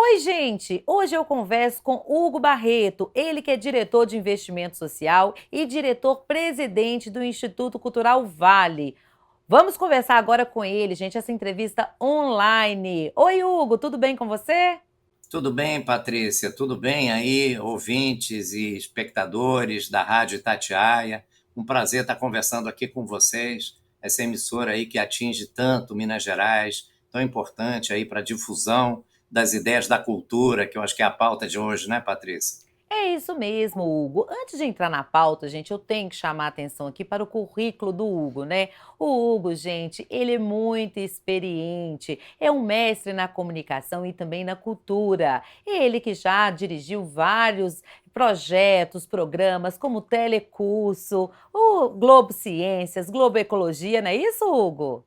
Oi, gente! Hoje eu converso com Hugo Barreto, ele que é diretor de investimento social e diretor-presidente do Instituto Cultural Vale. Vamos conversar agora com ele, gente, essa entrevista online. Oi, Hugo, tudo bem com você? Tudo bem, Patrícia? Tudo bem aí, ouvintes e espectadores da Rádio Itatiaia? Um prazer estar conversando aqui com vocês, essa emissora aí que atinge tanto Minas Gerais, tão importante aí para a difusão das ideias da cultura, que eu acho que é a pauta de hoje, né, Patrícia? É isso mesmo, Hugo. Antes de entrar na pauta, gente, eu tenho que chamar a atenção aqui para o currículo do Hugo, né? O Hugo, gente, ele é muito experiente, é um mestre na comunicação e também na cultura. Ele que já dirigiu vários projetos, programas, como o Telecurso, o Globo Ciências, Globo Ecologia, não é isso, Hugo?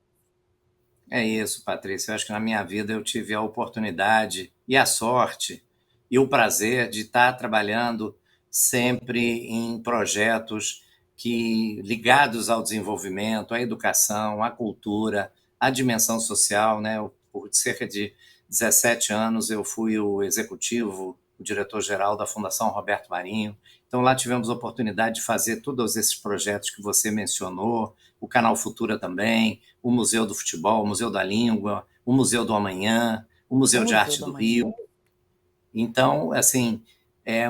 É isso, Patrícia. Eu acho que na minha vida eu tive a oportunidade e a sorte e o prazer de estar trabalhando sempre em projetos que ligados ao desenvolvimento, à educação, à cultura, à dimensão social, né? Por cerca de 17 anos eu fui o executivo, o diretor-geral da Fundação Roberto Marinho. Então lá tivemos a oportunidade de fazer todos esses projetos que você mencionou, o Canal Futura também, o Museu do Futebol, o Museu da Língua, o Museu do Amanhã, o O Museu de Museu Arte do do Amanhã. Rio. Então, assim, é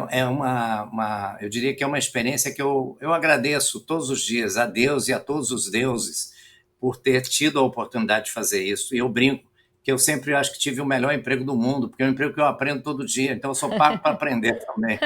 eu diria que é uma experiência que eu agradeço todos os dias a Deus e a todos os deuses por ter tido a oportunidade de fazer isso. E eu brinco que eu sempre acho que tive o melhor emprego do mundo, porque é um emprego que eu aprendo todo dia, então eu sou pago para aprender também.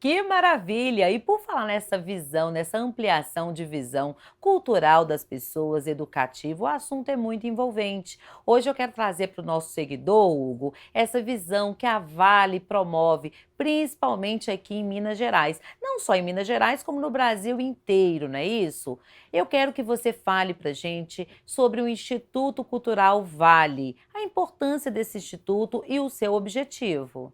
Que maravilha! E por falar nessa visão, nessa ampliação de visão cultural das pessoas, educativo, o assunto é muito envolvente. Hoje eu quero trazer para o nosso seguidor, Hugo, essa visão que a Vale promove, principalmente aqui em Minas Gerais. Não só em Minas Gerais, como no Brasil inteiro, não é isso? Eu quero que você fale para gente sobre o Instituto Cultural Vale, a importância desse instituto e o seu objetivo.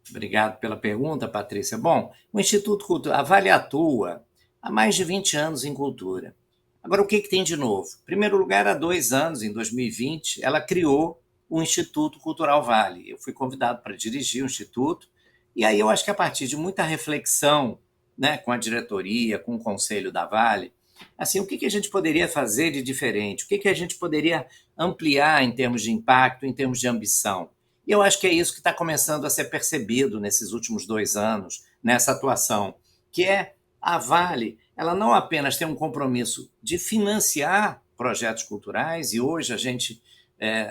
Obrigado pela pergunta, Patrícia. Bom, o Instituto Cultural, a Vale atua há mais de 20 anos em cultura. Agora, o que, que tem de novo? Em primeiro lugar, há 2 anos, em 2020, ela criou o Instituto Cultural Vale. Eu fui convidado para dirigir o Instituto, e aí eu acho que a partir de muita reflexão, né, com a diretoria, com o conselho da Vale, assim, o que, que a gente poderia fazer de diferente? O que, que a gente poderia ampliar em termos de impacto, em termos de ambição? E eu acho que é isso que está começando a ser percebido nesses últimos 2 anos, nessa atuação, que é a Vale, ela não apenas tem um compromisso de financiar projetos culturais, e hoje a gente,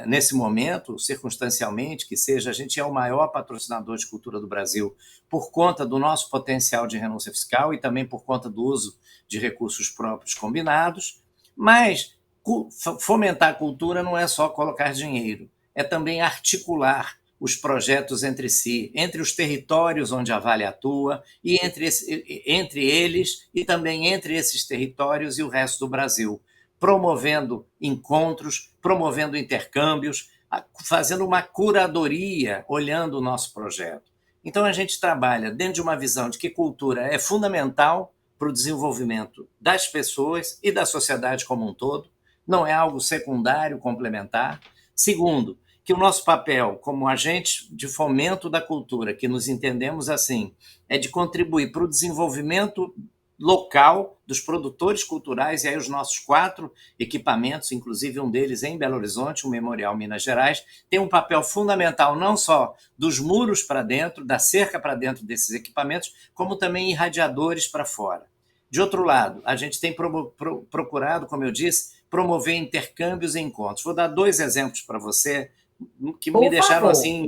nesse momento, circunstancialmente, que seja, a gente é o maior patrocinador de cultura do Brasil por conta do nosso potencial de renúncia fiscal e também por conta do uso de recursos próprios combinados, mas fomentar a cultura não é só colocar dinheiro, é também articular os projetos entre si, entre os territórios onde a Vale atua e entre eles e também entre esses territórios e o resto do Brasil, promovendo encontros, promovendo intercâmbios, fazendo uma curadoria, olhando o nosso projeto. Então a gente trabalha dentro de uma visão de que cultura é fundamental para o desenvolvimento das pessoas e da sociedade como um todo, não é algo secundário, complementar. Segundo, que o nosso papel como agente de fomento da cultura, que nos entendemos assim, é de contribuir para o desenvolvimento local dos produtores culturais, e aí os nossos 4 equipamentos, inclusive um deles em Belo Horizonte, o Memorial Minas Gerais, tem um papel fundamental não só dos muros para dentro, da cerca para dentro desses equipamentos, como também irradiadores para fora. De outro lado, a gente tem procurado, como eu disse, promover intercâmbios e encontros. Vou dar 2 exemplos para você que me Por deixaram favor. assim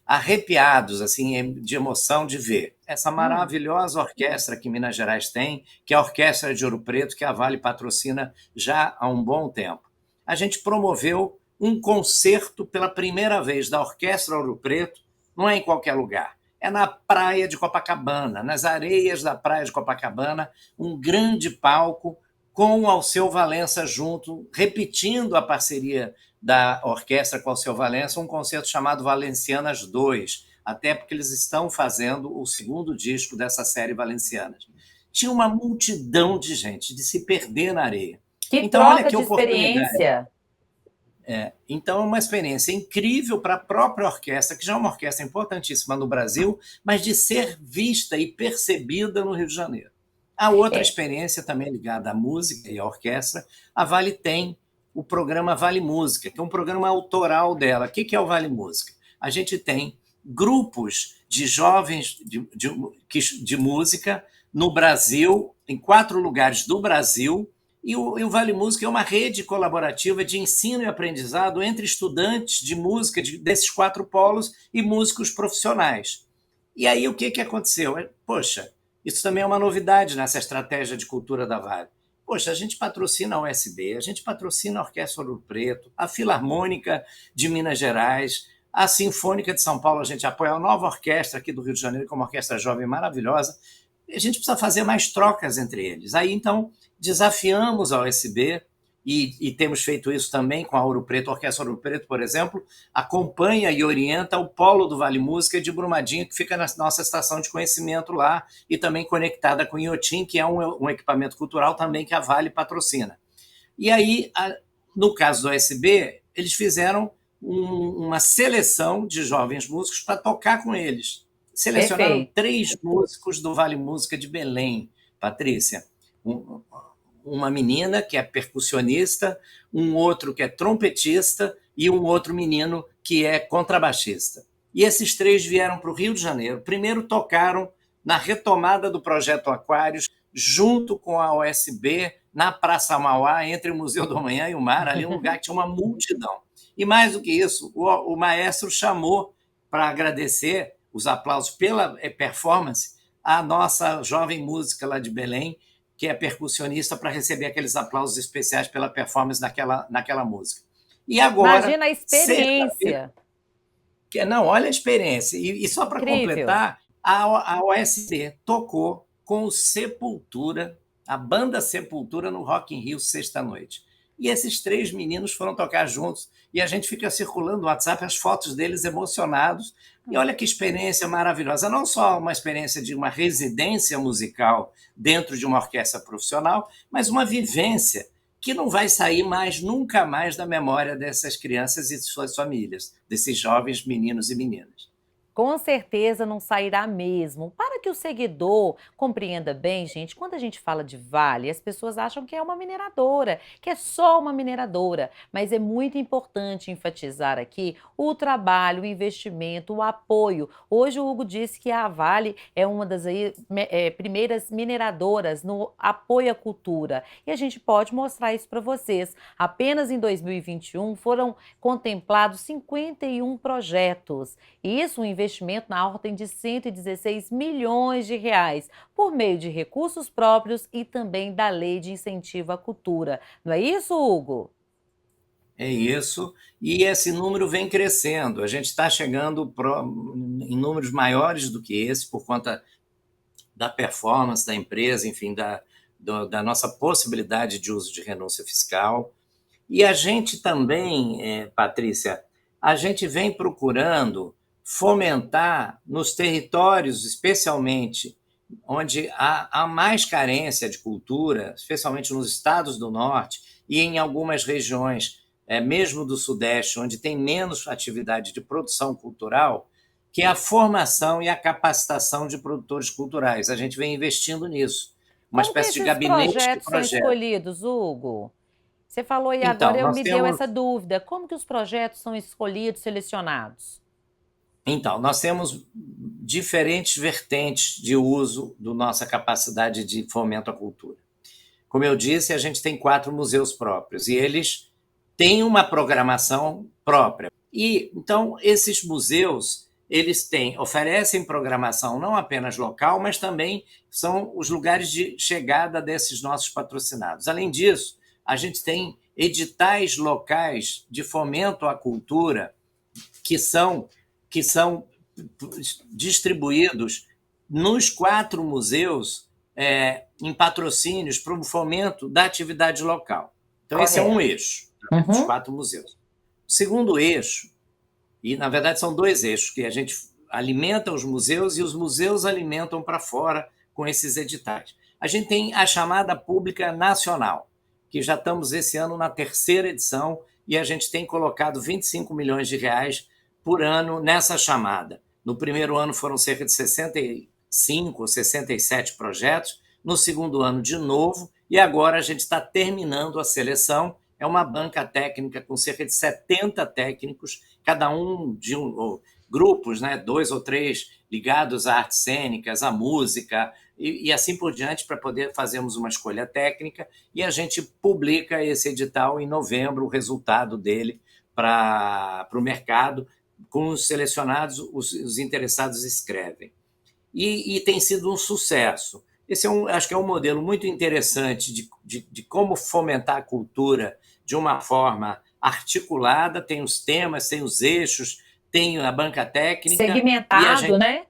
arrepiados assim de emoção de ver essa Hum. maravilhosa orquestra que Minas Gerais tem, que é a Orquestra de Ouro Preto, que a Vale patrocina já há um bom tempo. A gente promoveu um concerto pela primeira vez da Orquestra Ouro Preto, não é em qualquer lugar, é na praia de Copacabana, nas areias da praia de Copacabana, um grande palco com o Alceu Valença junto, repetindo a parceria da orquestra com o Alceu Valença, um concerto chamado Valencianas 2, até porque eles estão fazendo o segundo disco dessa série Valencianas. Tinha uma multidão de gente, de se perder na areia. Que Então, olha troca que de oportunidade. experiência! Então, é uma experiência incrível para a própria orquestra, que já é uma orquestra importantíssima no Brasil, mas de ser vista e percebida no Rio de Janeiro. A outra É, experiência, também ligada à música e à orquestra, a Vale tem o programa Vale Música, que é um programa autoral dela. O que é o Vale Música? A gente tem grupos de jovens de música no Brasil, em 4 lugares do Brasil, e o Vale Música é uma rede colaborativa de ensino e aprendizado entre estudantes de música desses 4 polos e músicos profissionais. E aí o que aconteceu? Poxa, isso também é uma novidade nessa estratégia de cultura da Vale. Poxa, a gente patrocina a USB, a gente patrocina a Orquestra Ouro Preto, a Filarmônica de Minas Gerais, a Sinfônica de São Paulo, a gente apoia a nova orquestra aqui do Rio de Janeiro, que é uma orquestra jovem maravilhosa. A gente precisa fazer mais trocas entre eles. Aí, então, desafiamos a OSB e temos feito isso também com a Ouro Preto. A Orquestra Ouro Preto, por exemplo, acompanha e orienta o polo do Vale Música de Brumadinho, que fica na nossa estação de conhecimento lá e também conectada com o Inhotim, que é um equipamento cultural também que a Vale patrocina. E aí, no caso do OSB, eles fizeram uma seleção de jovens músicos para tocar com eles. Selecionaram perfeito. 3 músicos do Vale Música de Belém, Patrícia. Uma menina que é percussionista, um outro que é trompetista e um outro menino que é contrabaixista. E esses 3 vieram para o Rio de Janeiro. Primeiro tocaram na retomada do Projeto Aquários, junto com a OSB, na Praça Mauá, entre o Museu do Amanhã e o Mar, ali um lugar que tinha uma multidão. E mais do que isso, o maestro chamou para agradecer os aplausos pela performance a nossa jovem música lá de Belém, que é percussionista, para receber aqueles aplausos especiais pela performance naquela música. E agora, Imagina a sexta-feira, experiência. não, olha a experiência. E só para Incrível. completar, a OSB tocou com o Sepultura, a banda Sepultura, no Rock in Rio, sexta-noite. E esses 3 meninos foram tocar juntos. E a gente fica circulando no WhatsApp as fotos deles emocionados. E olha que experiência maravilhosa. Não só uma experiência de uma residência musical dentro de uma orquestra profissional, mas uma vivência que não vai sair mais, nunca mais, da memória dessas crianças e de suas famílias, desses jovens meninos e meninas. Com certeza não sairá mesmo. Para que o seguidor compreenda bem, gente, quando a gente fala de Vale, as pessoas acham que é uma mineradora, que é só uma mineradora. Mas é muito importante enfatizar aqui o trabalho, o investimento, o apoio. Hoje o Hugo disse que a Vale é uma das primeiras mineradoras no apoio à cultura. E a gente pode mostrar isso para vocês. Apenas em 2021 foram contemplados 51 projetos. Isso, um investimento na ordem de 116 milhões de reais, por meio de recursos próprios e também da Lei de Incentivo à Cultura. Não é isso, Hugo? É isso, e esse número vem crescendo. A gente está chegando em números maiores do que esse, por conta da performance da empresa, enfim, da nossa possibilidade de uso de renúncia fiscal. E a gente também, Patrícia, a gente vem procurando fomentar nos territórios, especialmente onde há mais carência de cultura, especialmente nos estados do norte e em algumas regiões, mesmo do sudeste, onde tem menos atividade de produção cultural, que é a formação e a capacitação de produtores culturais. A gente vem investindo nisso, uma Como que espécie de esses gabinete de projetos são projeto. escolhidos, Hugo? Você falou e agora Então, eu nós me deu temos essa dúvida. Como que os projetos são escolhidos, selecionados? Então, nós temos diferentes vertentes de uso da nossa capacidade de fomento à cultura. Como eu disse, a gente tem 4 museus próprios e eles têm uma programação própria. E então esses museus, oferecem programação não apenas local, mas também são os lugares de chegada desses nossos patrocinados. Além disso, a gente tem editais locais de fomento à cultura que são, que são distribuídos nos 4 museus, em patrocínios para o fomento da atividade local. Então, esse é um Correto. eixo, dos Uhum. 4 museus. O segundo eixo, e na verdade são 2 eixos, que a gente alimenta os museus e os museus alimentam para fora com esses editais. A gente tem a chamada pública nacional, que já estamos esse ano na 3ª edição, e a gente tem colocado 25 milhões de reais por ano nessa chamada. No primeiro ano foram cerca de 65 ou 67 projetos, no segundo ano de novo, e agora a gente está terminando a seleção. É uma banca técnica com cerca de 70 técnicos, cada um de grupos, né, 2 ou 3 ligados a artes cênicas, à música e assim por diante, para poder fazermos uma escolha técnica, e a gente publica esse edital em novembro, o resultado dele para o mercado, com os selecionados, os interessados escrevem. E tem sido um sucesso. Esse acho que é um modelo muito interessante de como fomentar a cultura de uma forma articulada, tem os temas, tem os eixos, tem a banca técnica e a Segmentado, gente né?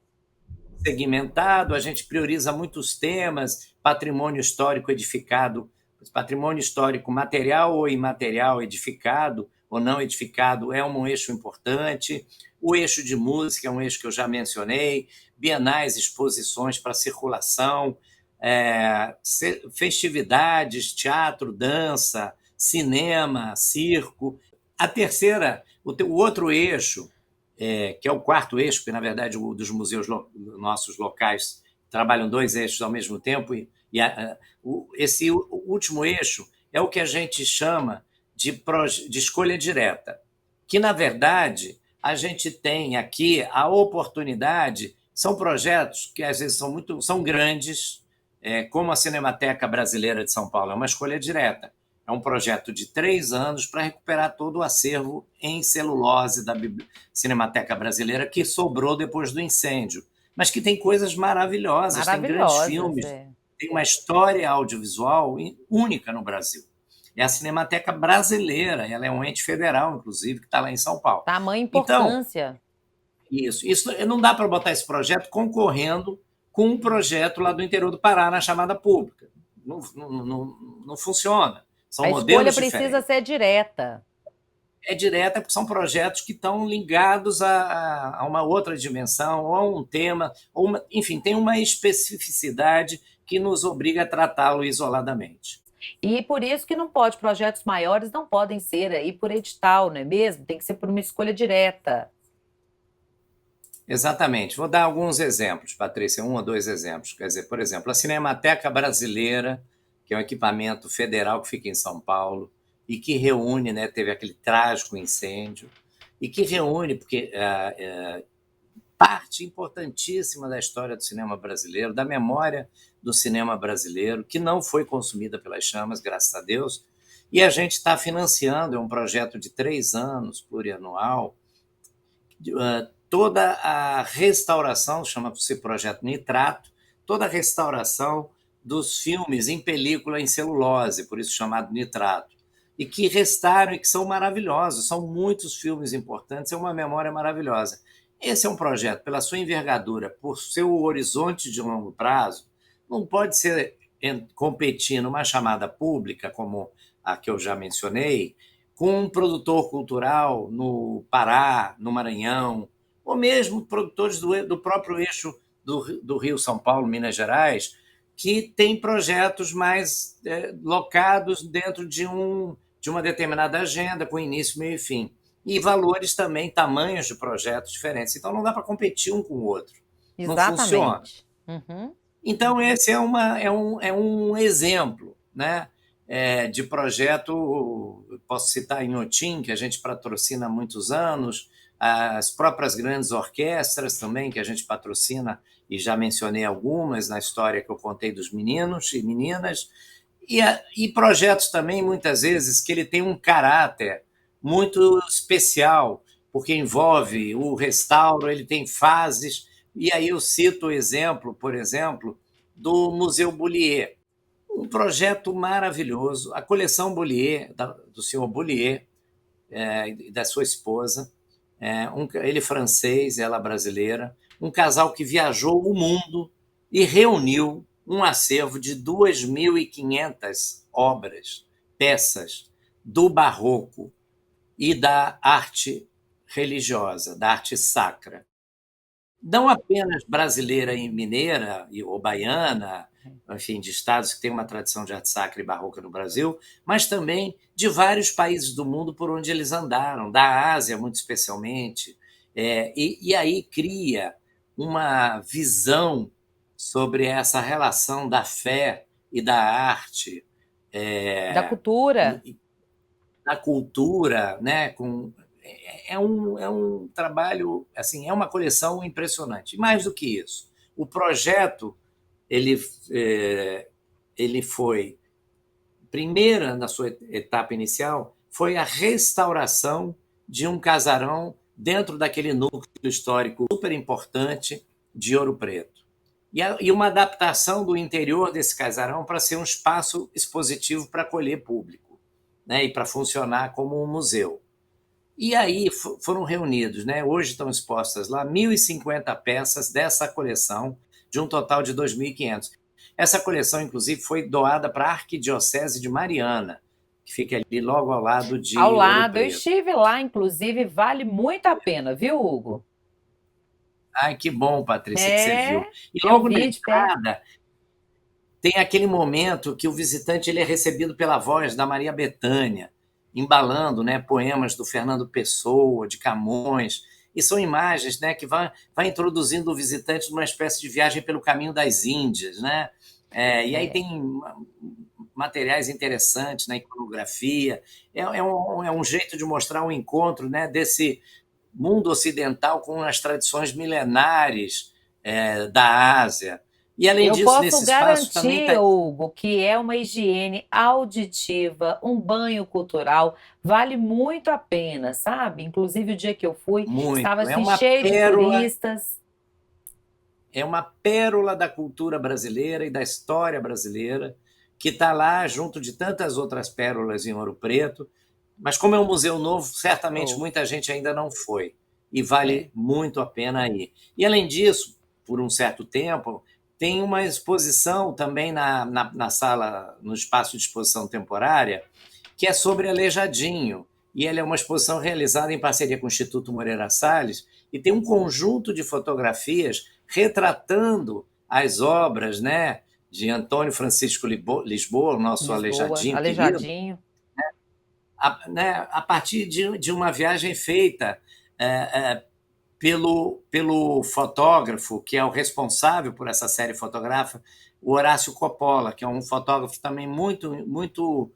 segmentado, a gente prioriza muitos temas, patrimônio histórico edificado, patrimônio histórico material ou imaterial edificado ou não edificado é um eixo importante, o eixo de música é um eixo que eu já mencionei, bienais, exposições para circulação, festividades, teatro, dança, cinema, circo. A terceira, o outro eixo que é o quarto eixo, porque, na verdade, dos museus nossos locais trabalham 2 eixos ao mesmo tempo, esse último eixo é o que a gente chama de escolha direta, que, na verdade, a gente tem aqui a oportunidade, são projetos que, às vezes, são grandes, como a Cinemateca Brasileira de São Paulo, é uma escolha direta. É um projeto de 3 anos para recuperar todo o acervo em celulose da Cinemateca Brasileira que sobrou depois do incêndio, mas que tem coisas maravilhosas, tem grandes Maravilhosas, filmes, é. tem uma história audiovisual única no Brasil. É a Cinemateca Brasileira, ela é um ente federal, inclusive, que está lá em São Paulo. Tamanha Então, importância. isso não dá para botar esse projeto concorrendo com um projeto lá do interior do Pará na chamada pública. Não funciona. São A escolha modelos precisa diferentes. ser direta. É direta, porque são projetos que estão ligados a uma outra dimensão, ou a um tema, enfim, tem uma especificidade que nos obriga a tratá-lo isoladamente. E por isso que não pode, projetos maiores não podem ser aí por edital, não é mesmo? Tem que ser por uma escolha direta. Exatamente. Vou dar alguns exemplos, Patrícia, um ou dois exemplos. Quer dizer, por exemplo, a Cinemateca Brasileira, que é um equipamento federal que fica em São Paulo e que reúne, né, teve aquele trágico incêndio, e que reúne, porque parte importantíssima da história do cinema brasileiro, da memória do cinema brasileiro, que não foi consumida pelas chamas, graças a Deus, e a gente está financiando, é um projeto de 3 anos, plurianual, toda a restauração, chama-se Projeto Nitrato, toda a restauração dos filmes em película em celulose, por isso chamado nitrato, e que restaram e que são maravilhosos, são muitos filmes importantes, é uma memória maravilhosa. Esse é um projeto, pela sua envergadura, por seu horizonte de longo prazo, não pode ser competir numa chamada pública, como a que eu já mencionei, com um produtor cultural no Pará, no Maranhão, ou mesmo produtores do próprio eixo do Rio, São Paulo, Minas Gerais, que tem projetos mais locados dentro de uma determinada agenda, com início, meio e fim. E valores também, tamanhos de projetos diferentes. Então, não dá para competir um com o outro. Não funciona. Exatamente. Uhum. Então, esse é um exemplo, né, de projeto. Posso citar em Inhotim, que a gente patrocina há muitos anos, as próprias grandes orquestras também, que a gente patrocina, e já mencionei algumas na história que eu contei dos meninos e meninas, e projetos também, muitas vezes, que ele tem um caráter muito especial, porque envolve o restauro, ele tem fases, e aí eu cito o exemplo, por exemplo, do Museu Bullier, um projeto maravilhoso, a coleção Bullier, do senhor Bullier, e da sua esposa, ele francês, ela brasileira, um casal que viajou o mundo e reuniu um acervo de 2.500 obras, peças do barroco e da arte religiosa, da arte sacra. Não apenas brasileira e mineira ou baiana, enfim, de estados que têm uma tradição de arte sacra e barroca no Brasil, mas também de vários países do mundo por onde eles andaram, da Ásia muito especialmente, e aí cria uma visão sobre essa relação da fé e da arte, Da é, cultura. e da cultura, né? É um trabalho, assim, é uma coleção impressionante. Mais do que isso, o projeto ele, é, ele foi, primeira na sua etapa inicial, foi a restauração de um casarão dentro daquele núcleo histórico super importante de Ouro Preto. E uma adaptação do interior desse casarão para ser um espaço expositivo para acolher público, né, e para funcionar como um museu. E aí foram reunidos, né? Hoje estão expostas lá 1.050 peças dessa coleção, de um total de 2.500. Essa coleção, inclusive, foi doada para a Arquidiocese de Mariana, que fica ali logo ao lado Ao de Ouro lado, eu Preto. estive lá, inclusive, vale muito a pena, viu, Hugo? Ai, que bom, Patrícia, que você viu. É, E eu logo na vi de perto. entrada tem aquele momento que o visitante ele é recebido pela voz da Maria Bethânia, embalando, né, poemas do Fernando Pessoa, de Camões, e são imagens, né, que vai introduzindo o visitante numa espécie de viagem pelo caminho das Índias, né? E aí É. tem materiais interessantes na iconografia. É um jeito de mostrar um encontro, né, desse mundo ocidental com as tradições milenares da Ásia. E, além Eu disso, posso nesse espaço também está. garantir, Hugo, que é uma higiene auditiva, um banho cultural, vale muito a pena, sabe? Inclusive, o dia que eu fui, estava Muito. assim cheio de turistas. É uma pérola da cultura brasileira e da história brasileira, que está lá junto de tantas outras pérolas em Ouro Preto. Mas, como é um museu novo, certamente Oh, muita gente ainda não foi. E é. vale muito a pena ir. E, além disso, por um certo tempo, tem uma exposição também na sala, no espaço de exposição temporária, que é sobre Aleijadinho. E ela é uma exposição realizada em parceria com o Instituto Moreira Salles, e tem um conjunto de fotografias retratando as obras, né, de Antônio Francisco Lisboa, o nosso Lisboa, Aleijadinho querido, Aleijadinho. a partir de uma viagem feita é, é, pelo fotógrafo, que é o responsável por essa série fotográfica, o Horácio Coppola, que é um fotógrafo também muito, muito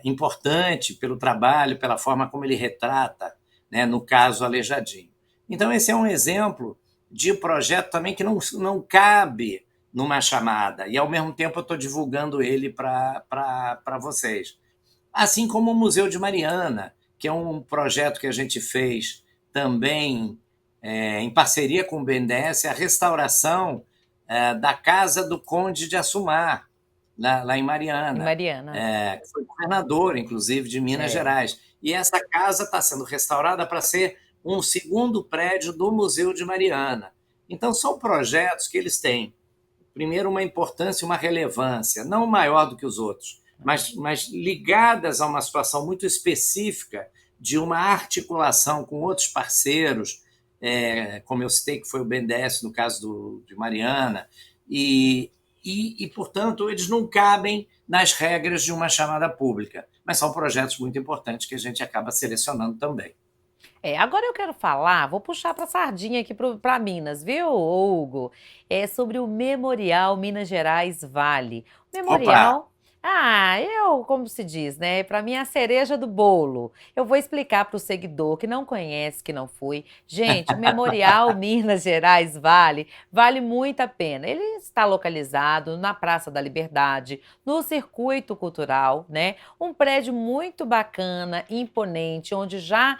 importante pelo trabalho, pela forma como ele retrata, né, no caso Aleijadinho. Então, esse é um exemplo de projeto também que não cabe numa chamada, e ao mesmo tempo eu estou divulgando ele para vocês. Assim como o Museu de Mariana, que é um projeto que a gente fez também em parceria com o BNDES, a restauração da Casa do Conde de Assumar, lá em Em Mariana, Mariana. que foi governador, inclusive, de Minas É. Gerais. E essa casa está sendo restaurada para ser um segundo prédio do Museu de Mariana. Então, são projetos que eles têm, primeiro, uma importância e uma relevância, não maior do que os outros, mas ligadas a uma situação muito específica de uma articulação com outros parceiros, como eu citei, que foi o BNDES no caso de Mariana, portanto, eles não cabem nas regras de uma chamada pública, mas são projetos muito importantes que a gente acaba selecionando também. Agora eu quero falar, vou puxar para a sardinha aqui para Minas, viu, Hugo? É sobre o Memorial Minas Gerais Vale. O Opa! Memorial, como se diz, né? Para mim é a cereja do bolo. Eu vou explicar para o seguidor que não conhece, que não foi. Gente, o Memorial Minas Gerais Vale vale muito a pena. Ele está localizado na Praça da Liberdade, no Circuito Cultural, né? Um prédio muito bacana, imponente, onde já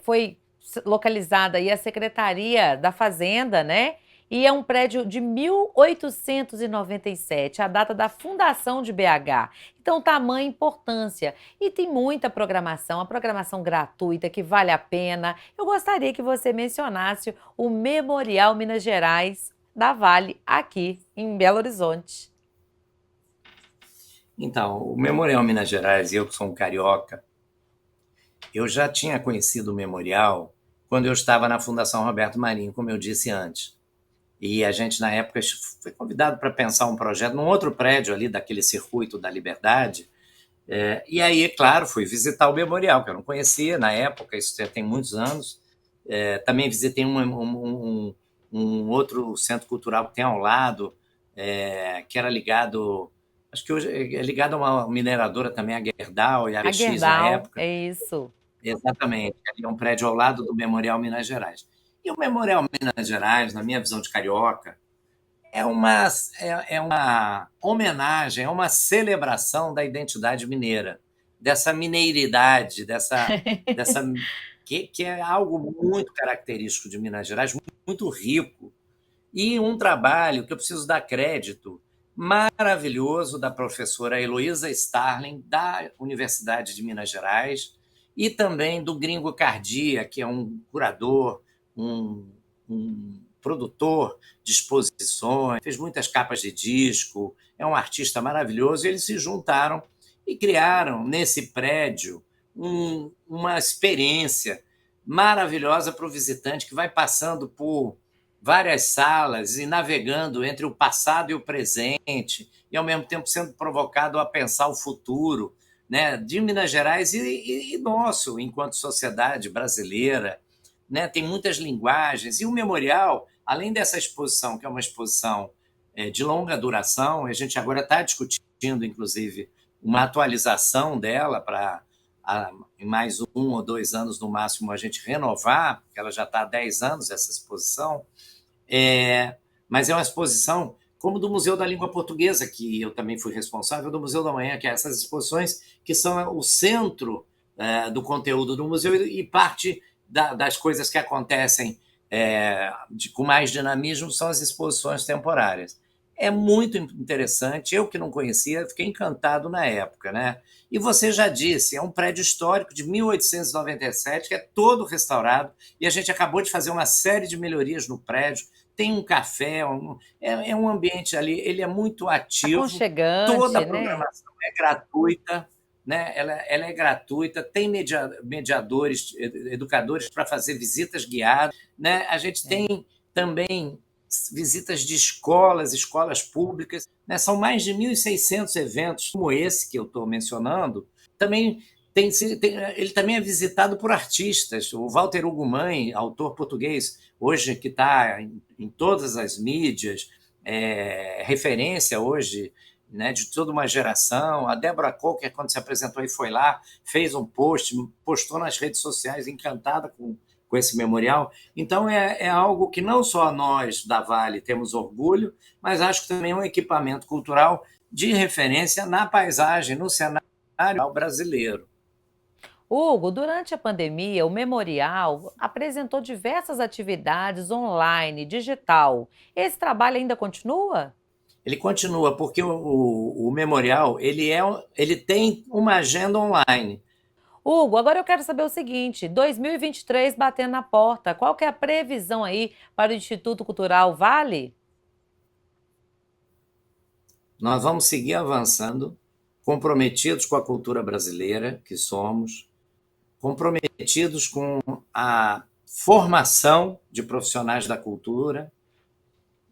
foi localizada aí a Secretaria da Fazenda, né? E é um prédio de 1897, a data da fundação de BH. Então, tamanha importância. E tem muita programação, a programação gratuita que vale a pena. Eu gostaria que você mencionasse o Memorial Minas Gerais da Vale, aqui em Belo Horizonte. Então, o Memorial Minas Gerais, eu que sou um carioca, eu já tinha conhecido o Memorial quando eu estava na Fundação Roberto Marinho, como eu disse antes. E a gente, na época, foi convidado para pensar um projeto num outro prédio ali daquele Circuito da Liberdade. E aí, é claro, fui visitar o memorial, que eu não conhecia na época, isso já tem muitos anos. Também visitei um outro centro cultural que tem ao lado, que era ligado, acho que hoje é ligado a uma mineradora também, a Gerdau e a A ABX na Gerdau, época. é isso. Exatamente, ali é um prédio ao lado do Memorial Minas Gerais. E o Memorial Minas Gerais, na minha visão de carioca, é uma homenagem, é uma celebração da identidade mineira, dessa mineiridade, dessa que é algo muito característico de Minas Gerais, muito rico. E um trabalho que eu preciso dar crédito maravilhoso da professora Heloísa Starling, da Universidade de Minas Gerais, e também do Gringo Cardia, que é um curador, um, um produtor de exposições, fez muitas capas de disco, é um artista maravilhoso. E eles se juntaram e criaram nesse prédio uma experiência maravilhosa para o visitante que vai passando por várias salas e navegando entre o passado e o presente, e ao mesmo tempo sendo provocado a pensar o futuro, né, de Minas Gerais e nosso, enquanto sociedade brasileira. Né? Tem muitas linguagens. E o memorial, além dessa exposição, que é uma exposição de longa duração, a gente agora está discutindo, inclusive, uma atualização dela para em mais 1 ou 2 anos, no máximo, a gente renovar, porque ela já está há 10 anos, essa exposição. Mas é uma exposição como do Museu da Língua Portuguesa, que eu também fui responsável, do Museu da Manhã, que é essas exposições que são o centro do conteúdo do museu e parte das coisas que acontecem com mais dinamismo são as exposições temporárias. É muito interessante, eu que não conhecia, fiquei encantado na época. Né? E você já disse, é um prédio histórico de 1897, que é todo restaurado, e a gente acabou de fazer uma série de melhorias no prédio. Tem um café, é um ambiente ali, ele é muito ativo, toda Aconchegante, a né? programação é gratuita, né? Ela é gratuita, tem mediadores, educadores para fazer visitas guiadas. Né? A gente É. tem também visitas de escolas públicas. Né? São mais de 1.600 eventos, como esse que eu estou mencionando. Também ele também é visitado por artistas. O Walter Hugo Mãe, autor português, hoje que está em todas as mídias, referência hoje, né, de toda uma geração. A Débora Coker, quando se apresentou aí, foi lá, fez um postou nas redes sociais, encantada com esse memorial. Então, é algo que não só nós da Vale temos orgulho, mas acho que também é um equipamento cultural de referência na paisagem, no cenário brasileiro. Hugo, durante a pandemia, o Memorial apresentou diversas atividades online, digital. Esse trabalho ainda continua? Ele continua, porque o memorial ele tem uma agenda online. Hugo, agora eu quero saber o seguinte: 2023 batendo na porta, qual que é a previsão aí para o Instituto Cultural Vale? Nós vamos seguir avançando, comprometidos com a cultura brasileira, que somos, comprometidos com a formação de profissionais da cultura,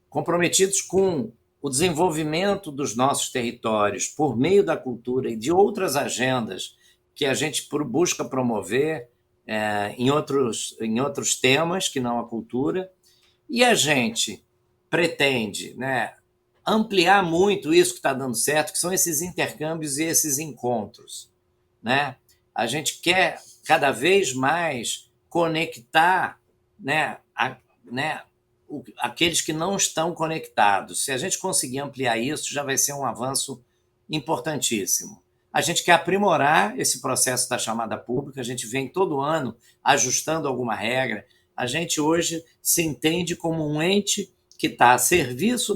comprometidos com o desenvolvimento dos nossos territórios por meio da cultura e de outras agendas que a gente busca promover em outros temas que não a cultura. E a gente pretende, né, ampliar muito isso que está dando certo, que são esses intercâmbios e esses encontros. Né? A gente quer cada vez mais conectar, né, aqueles que não estão conectados. Se a gente conseguir ampliar isso, já vai ser um avanço importantíssimo. A gente quer aprimorar esse processo da chamada pública, a gente vem todo ano ajustando alguma regra. A gente hoje se entende como um ente que está a serviço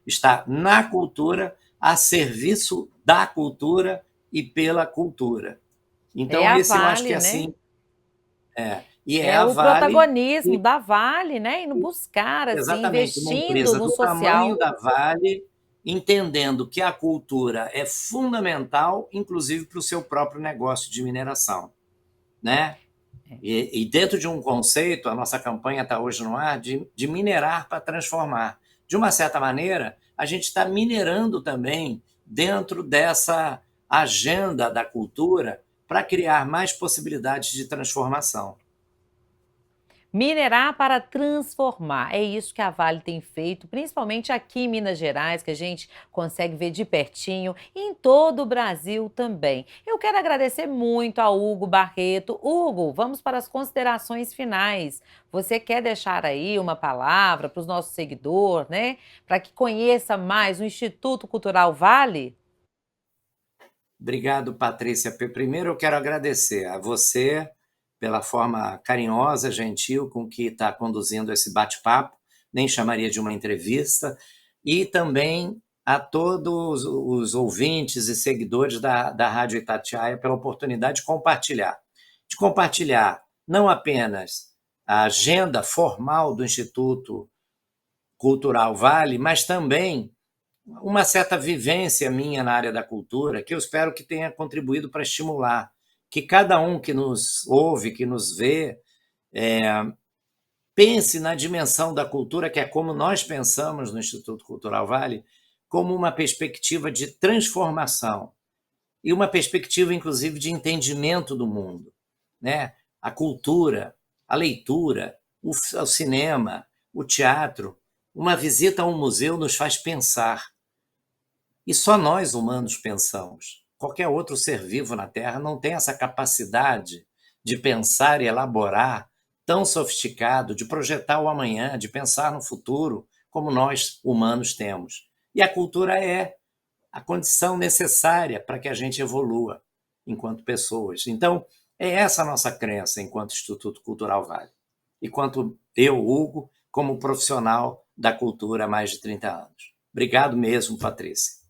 está na cultura, a serviço da cultura e pela cultura. É Então, a esse eu acho que Vale, é né? assim. E é É a o Vale, protagonismo da Vale, né? Indo buscar, assim, exatamente, uma investindo empresa no do tamanho social. da Vale, entendendo que a cultura é fundamental, inclusive para o seu próprio negócio de mineração. Né? E dentro de um conceito, a nossa campanha está hoje no ar, de minerar para transformar. De uma certa maneira, a gente está minerando também dentro dessa agenda da cultura para criar mais possibilidades de transformação. Minerar para transformar. É isso que a Vale tem feito, principalmente aqui em Minas Gerais, que a gente consegue ver de pertinho, e em todo o Brasil também. Eu quero agradecer muito ao Hugo Barreto. Hugo, vamos para as considerações finais. Você quer deixar aí uma palavra para os nossos seguidores, né? Para que conheça mais o Instituto Cultural Vale? Obrigado, Patrícia. Primeiro, eu quero agradecer a você pela forma carinhosa, gentil com que está conduzindo esse bate-papo, nem chamaria de uma entrevista, e também a todos os ouvintes e seguidores da Rádio Itatiaia pela oportunidade de compartilhar não apenas a agenda formal do Instituto Cultural Vale, mas também uma certa vivência minha na área da cultura, que eu espero que tenha contribuído para estimular que cada um que nos ouve, que nos vê, pense na dimensão da cultura, que é como nós pensamos no Instituto Cultural Vale, como uma perspectiva de transformação e uma perspectiva, inclusive, de entendimento do mundo, né? A cultura, a leitura, o cinema, o teatro, uma visita a um museu nos faz pensar. E só nós humanos pensamos. Qualquer outro ser vivo na Terra não tem essa capacidade de pensar e elaborar tão sofisticado, de projetar o amanhã, de pensar no futuro, como nós humanos temos. E a cultura é a condição necessária para que a gente evolua enquanto pessoas. Então, é essa a nossa crença enquanto Instituto Cultural Vale. E quanto eu, Hugo, como profissional da cultura há mais de 30 anos. Obrigado mesmo, Patrícia.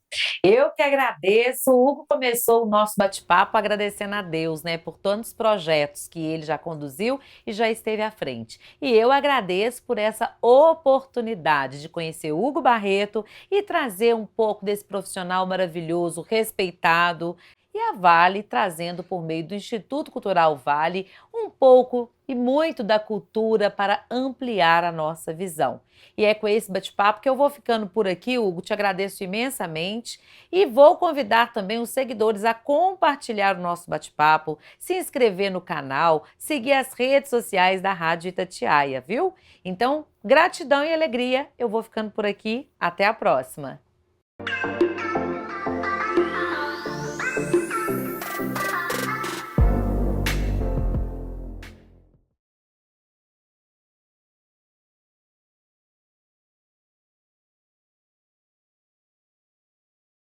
Eu que agradeço. O Hugo começou o nosso bate-papo agradecendo a Deus, né, por tantos projetos que ele já conduziu e já esteve à frente. E eu agradeço por essa oportunidade de conhecer o Hugo Barreto e trazer um pouco desse profissional maravilhoso, respeitado, e a Vale trazendo por meio do Instituto Cultural Vale um pouco e muito da cultura para ampliar a nossa visão. E é com esse bate-papo que eu vou ficando por aqui, Hugo. Te agradeço imensamente e vou convidar também os seguidores a compartilhar o nosso bate-papo, se inscrever no canal, seguir as redes sociais da Rádio Itatiaia, viu? Então, gratidão e alegria. Eu vou ficando por aqui. Até a próxima.